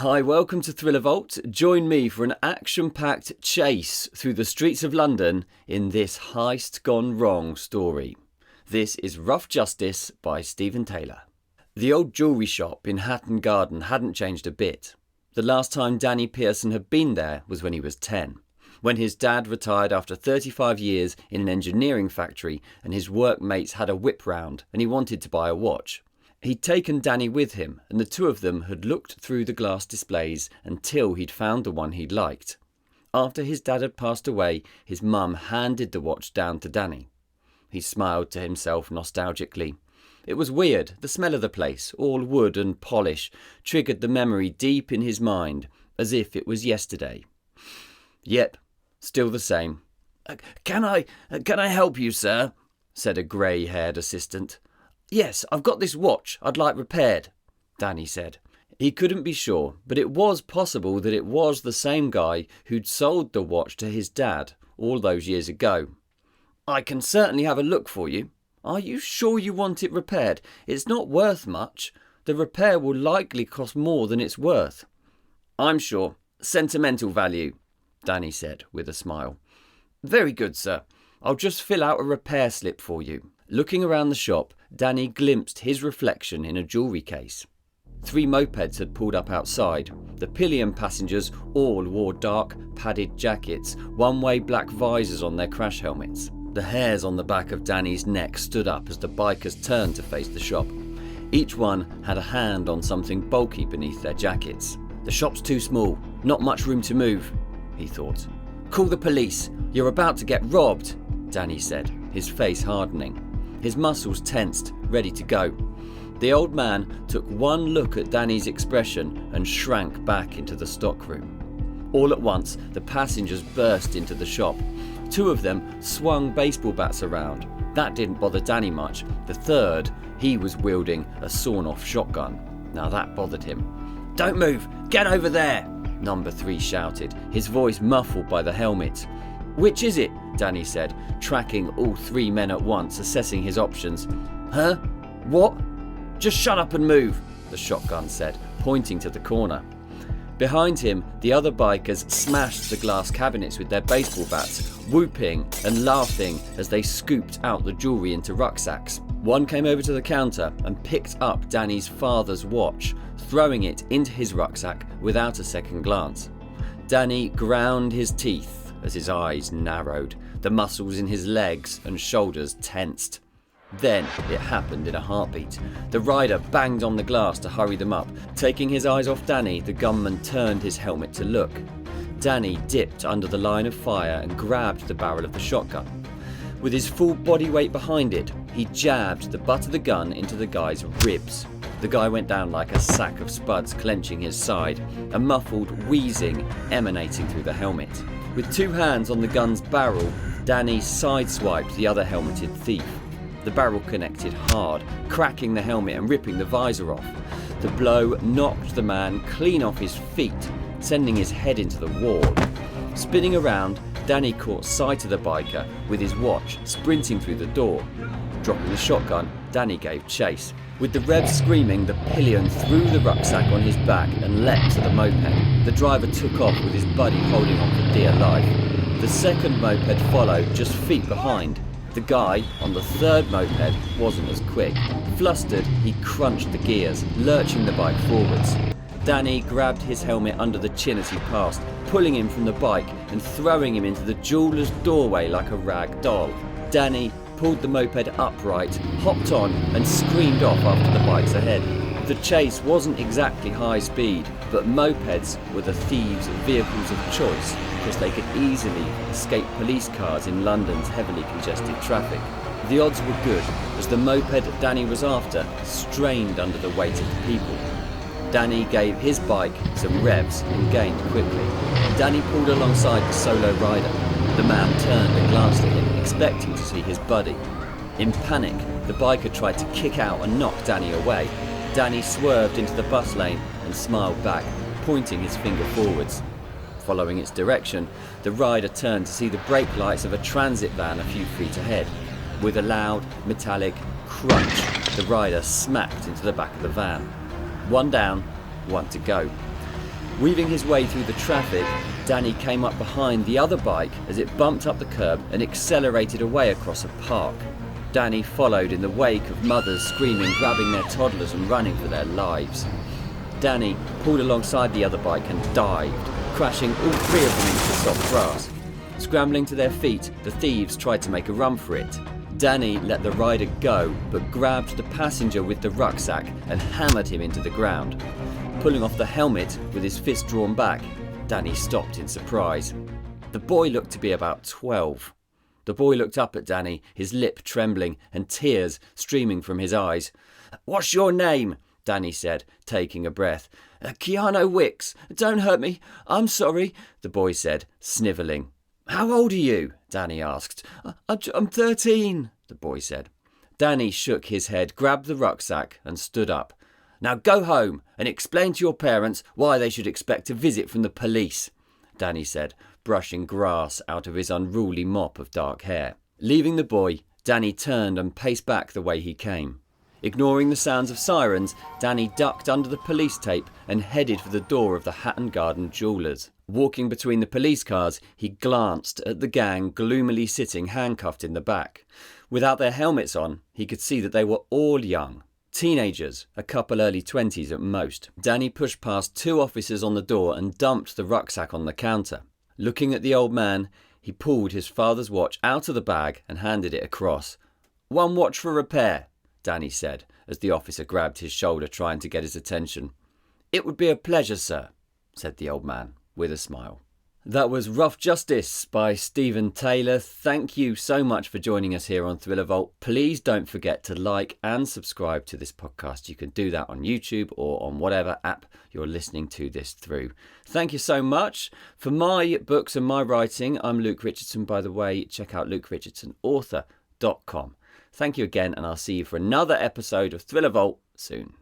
Hi, welcome to Thriller Vault. Join me for an action-packed chase through the streets of London in this heist gone wrong story. This is Rough Justice by Stephen Taylor. The old jewellery shop in Hatton Garden hadn't changed a bit. The last time Danny Pearson had been there was when he was 10, when his dad retired after 35 years in an engineering factory and his workmates had a whip round and he wanted to buy a watch. He'd taken Danny with him, and the two of them had looked through the glass displays until he'd found the one he'd liked. After his dad had passed away, his mum handed the watch down to Danny. He smiled to himself nostalgically. It was weird, the smell of the place, all wood and polish, triggered the memory deep in his mind, as if it was yesterday. Yep, still the same. Can I help you, sir?" said a grey-haired assistant. "Yes, I've got this watch I'd like repaired," Danny said. He couldn't be sure, but it was possible that it was the same guy who'd sold the watch to his dad all those years ago. "I can certainly have a look for you. Are you sure you want it repaired? It's not worth much. The repair will likely cost more than it's worth." "I'm sure. Sentimental value," Danny said with a smile. "Very good, sir. I'll just fill out a repair slip for you." Looking around the shop, Danny glimpsed his reflection in a jewellery case. 3 mopeds had pulled up outside. The pillion passengers all wore dark, padded jackets, one-way black visors on their crash helmets. The hairs on the back of Danny's neck stood up as the bikers turned to face the shop. Each one had a hand on something bulky beneath their jackets. "The shop's too small, not much room to move," he thought. "Call the police. You're about to get robbed," Danny said, his face hardening. His muscles tensed, ready to go. The old man took one look at Danny's expression and shrank back into the stockroom. All at once, the passengers burst into the shop. 2 of them swung baseball bats around. That didn't bother Danny much. The third, he was wielding a sawn-off shotgun. Now that bothered him. "Don't move! Get over there!" Number 3 shouted, his voice muffled by the helmet. "Which is it?" Danny said, tracking all 3 men at once, assessing his options. "Huh? What? Just shut up and move," the shotgun said, pointing to the corner. Behind him, the other bikers smashed the glass cabinets with their baseball bats, whooping and laughing as they scooped out the jewellery into rucksacks. One came over to the counter and picked up Danny's father's watch, throwing it into his rucksack without a second glance. Danny ground his teeth as his eyes narrowed, the muscles in his legs and shoulders tensed. Then it happened in a heartbeat. The rider banged on the glass to hurry them up. Taking his eyes off Danny, the gunman turned his helmet to look. Danny dipped under the line of fire and grabbed the barrel of the shotgun. With his full body weight behind it, he jabbed the butt of the gun into the guy's ribs. The guy went down like a sack of spuds, clenching his side, a muffled wheezing emanating through the helmet. With 2 hands on the gun's barrel, Danny sideswiped the other helmeted thief. The barrel connected hard, cracking the helmet and ripping the visor off. The blow knocked the man clean off his feet, sending his head into the wall. Spinning around, Danny caught sight of the biker with his watch sprinting through the door. Dropping the shotgun, Danny gave chase. With the revs screaming, the pillion threw the rucksack on his back and leapt to the moped. The driver took off with his buddy holding on for dear life. The second moped followed just feet behind. The guy on the 3rd moped wasn't as quick. Flustered, he crunched the gears, lurching the bike forwards. Danny grabbed his helmet under the chin as he passed, pulling him from the bike and throwing him into the jeweller's doorway like a rag doll. Danny pulled the moped upright, hopped on and screamed off after the bikes ahead. The chase wasn't exactly high speed, but mopeds were the thieves' vehicles of choice because they could easily escape police cars in London's heavily congested traffic. The odds were good as the moped Danny was after strained under the weight of the people. Danny gave his bike some revs and gained quickly. Danny pulled alongside the solo rider. The man turned and glanced at him, expecting to see his buddy. In panic, the biker tried to kick out and knock Danny away. Danny swerved into the bus lane and smiled back, pointing his finger forwards. Following its direction, the rider turned to see the brake lights of a transit van a few feet ahead. With a loud, metallic crunch, the rider smacked into the back of the van. 1 down, 1 to go. Weaving his way through the traffic, Danny came up behind the other bike as it bumped up the curb and accelerated away across a park. Danny followed in the wake of mothers screaming, grabbing their toddlers and running for their lives. Danny pulled alongside the other bike and dived, crashing all three of them into the soft grass. Scrambling to their feet, the thieves tried to make a run for it. Danny let the rider go, but grabbed the passenger with the rucksack and hammered him into the ground. Pulling off the helmet with his fist drawn back, Danny stopped in surprise. The boy looked to be about 12. The boy looked up at Danny, his lip trembling and tears streaming from his eyes. "What's your name?" Danny said, taking a breath. "Keanu Wicks. Don't hurt me. I'm sorry," the boy said, snivelling. "How old are you?" Danny asked. I'm 13, the boy said. Danny shook his head, grabbed the rucksack and stood up. "Now go home and explain to your parents why they should expect a visit from the police," Danny said, brushing grass out of his unruly mop of dark hair. Leaving the boy, Danny turned and paced back the way he came. Ignoring the sounds of sirens, Danny ducked under the police tape and headed for the door of the Hatton Garden Jewellers. Walking between the police cars, he glanced at the gang gloomily sitting handcuffed in the back. Without their helmets on, he could see that they were all young. Teenagers, a couple early 20s at most. Danny pushed past two officers on the door and dumped the rucksack on the counter. Looking at the old man, he pulled his father's watch out of the bag and handed it across. "One watch for repair," Danny said, as the officer grabbed his shoulder trying to get his attention. "It would be a pleasure, sir," said the old man, with a smile. That was Rough Justice by Stephen Taylor. Thank you so much for joining us here on Thriller Vault. Please don't forget to like and subscribe to this podcast. You can do that on YouTube or on whatever app you're listening to this through. Thank you so much. For my books and my writing, I'm Luke Richardson, by the way. Check out LukeRichardsonAuthor.com. Thank you again, and I'll see you for another episode of Thriller Vault soon.